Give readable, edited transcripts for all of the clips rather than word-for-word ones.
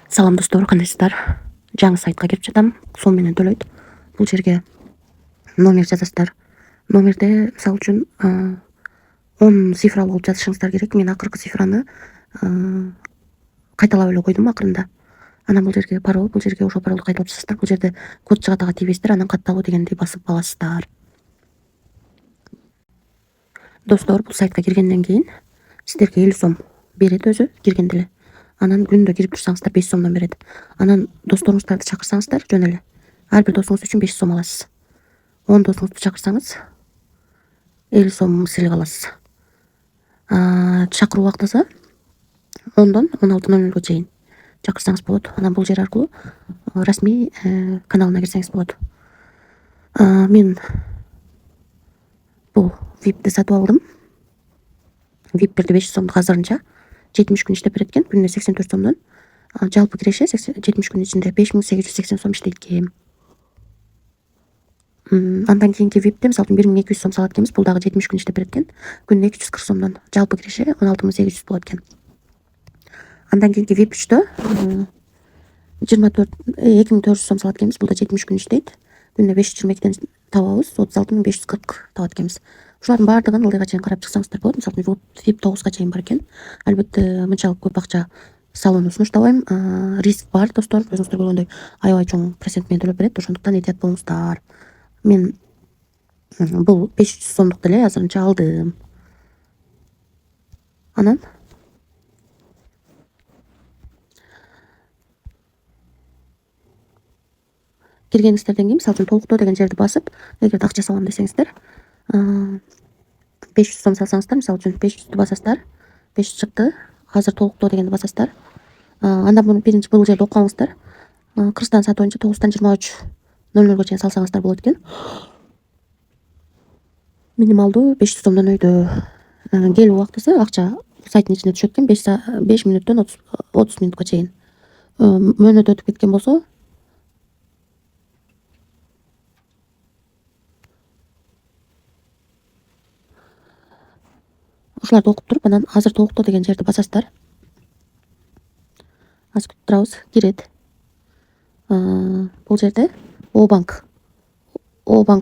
Салам достор, кандайсыздар? Жаңы сайтка кирип жатам. Сом менен төлөйт. Бул жерге номер жазасыздар. Номерде мисалы үчүн 10 цифра болуп жазышыңыздар керек. Мен акыркы цифраны кайталап эле койдум акырында. Анан бул жерге пароль, бул жерге ошол паролду кайталап жазасыздар. Бул жерде код жагатага тийбейсиздер, анан катталуу дегенди басып аласыздар. Достор, бул сайтка киргенден кийин сиздерге 50 сом берет өзү киргенде эле. Анан күндө кирип турсаңыздар 5 сомдон берет. Анан досторуңуздарды чакырсаңыздар жөн эле. Ар бир досуңуз үчүн 5 сом аласыз. 10 досуңузду чакырсаңыз 50 сом сыйлык аласыз. Чакыруу убактысы 10дон 16:00 чейин чакырсаңыз болот. Анан бул жер аркылуу расмий каналына кирсеңиз болот. Мен бул VIP'ти сатып алдым. VIP 500 сомдук азырынча 70 күн иштеп берет экен. Күнүнө 84 сомдон. Жалпы киреше 70 күн ичинде 5880 сом иштейт экен. Андан кийинки VIP'те мисалы 1200 сом салат экенбиз. Бул дагы 70 күн иштеп берет экен. Күнүнө 240 сомдон. Жалпы киреше 16800 болот экен. Андан кийинки VIP 3тө 2400 сом салат экенбиз. Бул да 70 күн иштейт. Күнүнө 522ден табабыз. 36540 табат экенбиз. Ушулардын баардыгын ылдыйга чейин карап чыксаңыздар болот. Мисалы VIP 9га чейин бар экен. Албетте мынчалык көп акча салууну сунуштабайм. Риск бар, достор. Өзүңүздөр көргөндөй аябай чоң процент менен төлөп берет. Ошондуктан этият болуңуздар. Мен бул 500 сомдук деле азырынча алдым. Анан киргениңиздерден кийин мисалы үчүн толуктоо деген жерди басып, эгерде акча салам десеңиздер, 500 сом салсаңыздар, мисалы үчүн 500дү басасыздар. 500 чыкты. Азыр толуктоо дегенди басасыздар. Андан муну биринчи бул жерде окуңуздар. Кыргызстан сааты боюнча 9тан 23:00 чейин салсаңыздар болот экен. Минималдуу 500 сомдон өйдө. Келүү убактысы акча сайттын ичинде түшөт экен 5 мүнөттөн 30 мүнөткө чейин. Мөөнөт өтүп кеткен болсо ушуларды окуп туруп, анан азыр толуктоо деген жерди басасыздар. Аз күтүп турабыз, кирет. Бул жерде О-банк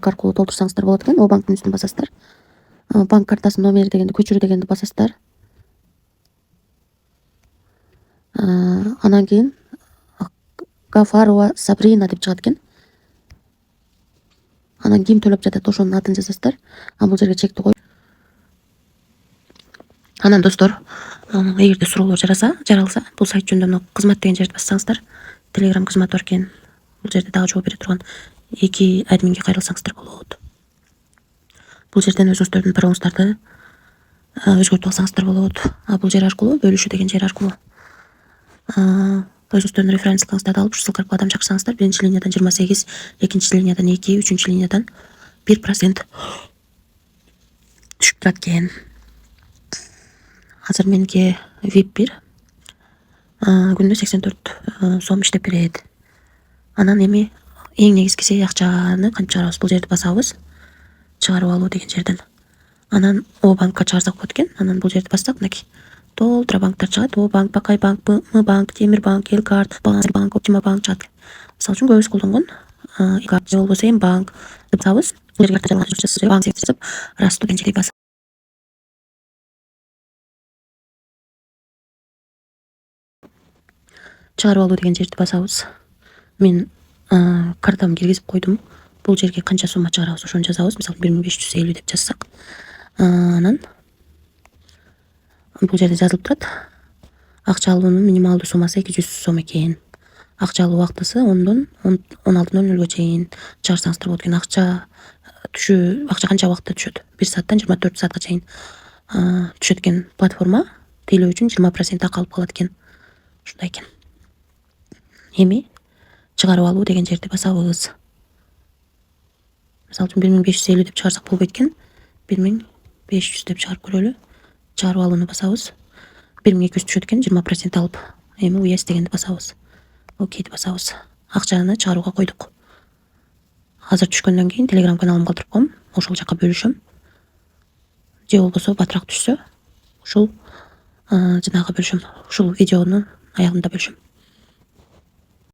аркылуу толтурсаңыздар болот экен. О-банктын үстүнө басасыздар. Банк картасынын номери дегенди көчүрүү дегенди басасыздар. Анан кийин Гафарова Сабрина деп чыгат экен. Анан ким төлөп жатат ошонун атын жазасыздар. Бул жерге чекти коюп. Анан достор, эгерде суроолор жаралса, бул сайт жөнүндө кызмат деген жерди бассаңыздар, Telegram кызматы бар экен. Бул жерде дагы жооп бере турган 2 админге кайрылсаңыздар болот. Бул жерден өзүңүздөрдүн паролуңуздарды өзгөртүп алсаңыздар болот. Бул жер аркылуу бөлүшүү деген жер аркылуу өзүңүздөрдүн референсыңыздарды алып, ушул ссылка аркылуу адам чакырсаңыздар, биринчи линиядан 28, экинчи линиядан 2, үчүнчү линиядан 1% түшүп турат экен. Азыр меники VIP 1 күнүнө 84 сом иштеп берет. Анан эми эң негизгиси акчаны кантип чыгарабыз? Бул жерди басабыз. Чыгарып алуу деген жерден. Анан О-банкка чыгарсак болот экен. Анан бул жерди бассак, мынакей толтура банктар чыгат. О-банк, Бакай банк, М-банк, Темир банк, Элкарт банк, Оптима банк чыгат. Мисалы үчүн көбүбүз колдонгон Элкарт же болбосо М-банк деп басабыз. Бул жерге банк жазып, Расту деген жерди басабыз. Чыгарып алуу деген жерди басабыз. Мен картамды киргизип койдум. Бул жерге канча сумма чыгарабыз ошону жазабыз. Мисалы 1550 деп жазсак. Анан бул жерде жазылып турат. Акча алуунун минималдуу суммасы 200 сом экен. Акча алуу убактысы 10дон 16:00 чейин чыгарсаңыздар болот экен. Акча канча убакытта түшөт? 1 сааттан 24 саатка чейин түшөт экен. Платформа тейлөө үчүн 20% акы алып калат экен. Ушундай экен. Эми чыгарып алуу деген жерди басабыз. Мисалы үчүн 1550 деп чыгарсак болбойт экен. 1500 деп чыгарып көрөлү. Чыгарып алууну басабыз. 1200 түшөт экен, 20% алып. Эми уяс дегенди басабыз. Окейди басабыз. Акчаны чыгарууга койдук. Азыр түшкөндөн кийин Telegram каналымга калтырып коем. Ошол жака бөлүшөм. Же болбосо батыраак түшсө, ушул жанагы бөлүшөм. Ушул видеонун аягында бөлүшөм.